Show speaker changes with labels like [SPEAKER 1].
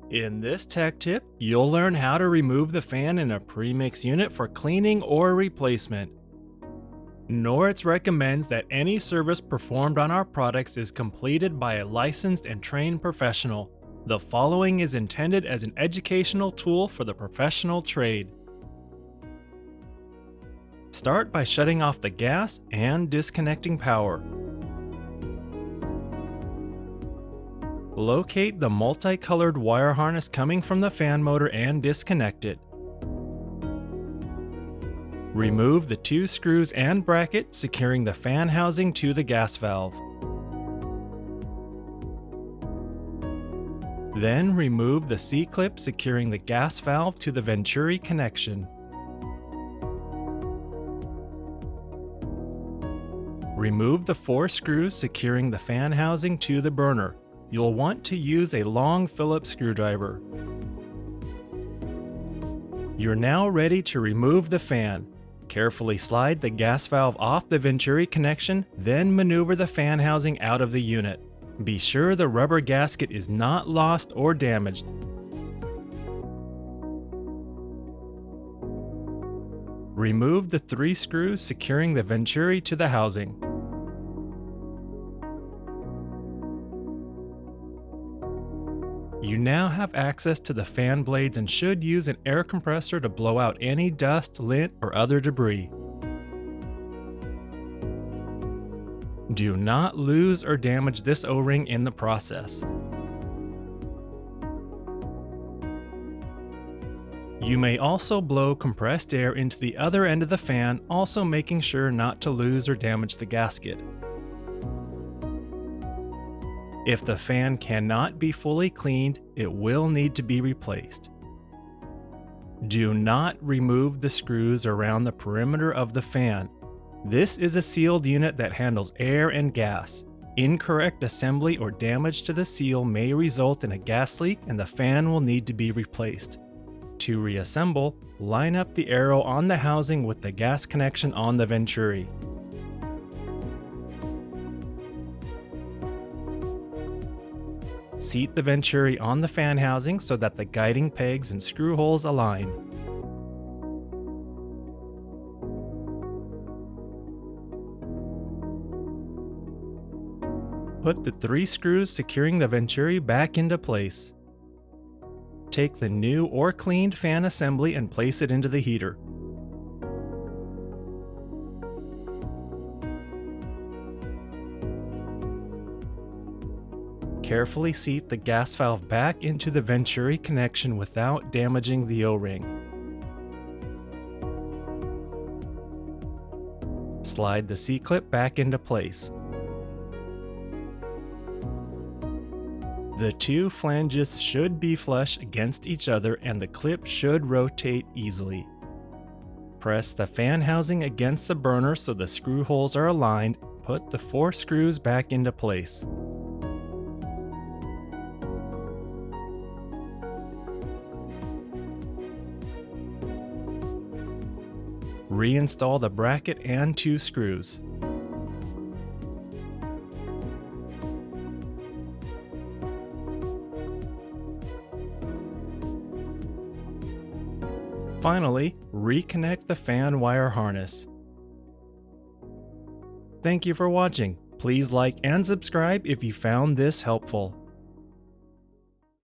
[SPEAKER 1] In this tech tip, you'll learn how to remove the fan in a premix unit for cleaning or replacement. Norritz recommends that any service performed on our products is completed by a licensed and trained professional. The following is intended as an educational tool for the professional trade. Start by shutting off the gas and disconnecting power. Locate the multicolored wire harness coming from the fan motor and disconnect it. Remove the 2 screws and bracket securing the fan housing to the gas valve. Then remove the C-clip securing the gas valve to the Venturi connection. Remove the 4 screws securing the fan housing to the burner. You'll want to use a long Phillips screwdriver. You're now ready to remove the fan. Carefully slide the gas valve off the Venturi connection, then maneuver the fan housing out of the unit. Be sure the rubber gasket is not lost or damaged. Remove the 3 screws securing the Venturi to the housing. You now have access to the fan blades and should use an air compressor to blow out any dust, lint, or other debris. Do not lose or damage this O-ring in the process. You may also blow compressed air into the other end of the fan, also making sure not to lose or damage the gasket. If the fan cannot be fully cleaned, it will need to be replaced. Do not remove the screws around the perimeter of the fan. This is a sealed unit that handles air and gas. Incorrect assembly or damage to the seal may result in a gas leak and the fan will need to be replaced. To reassemble, line up the arrow on the housing with the gas connection on the Venturi. Seat the Venturi on the fan housing so that the guiding pegs and screw holes align. Put the 3 screws securing the Venturi back into place. Take the new or cleaned fan assembly and place it into the heater. Carefully seat the gas valve back into the Venturi connection without damaging the O-ring. Slide the C-clip back into place. The 2 flanges should be flush against each other and the clip should rotate easily. Press the fan housing against the burner so the screw holes are aligned. Put the 4 screws back into place. Reinstall the bracket and 2 screws. Finally, reconnect the fan wire harness. Thank you for watching. Please like and subscribe if you found this helpful.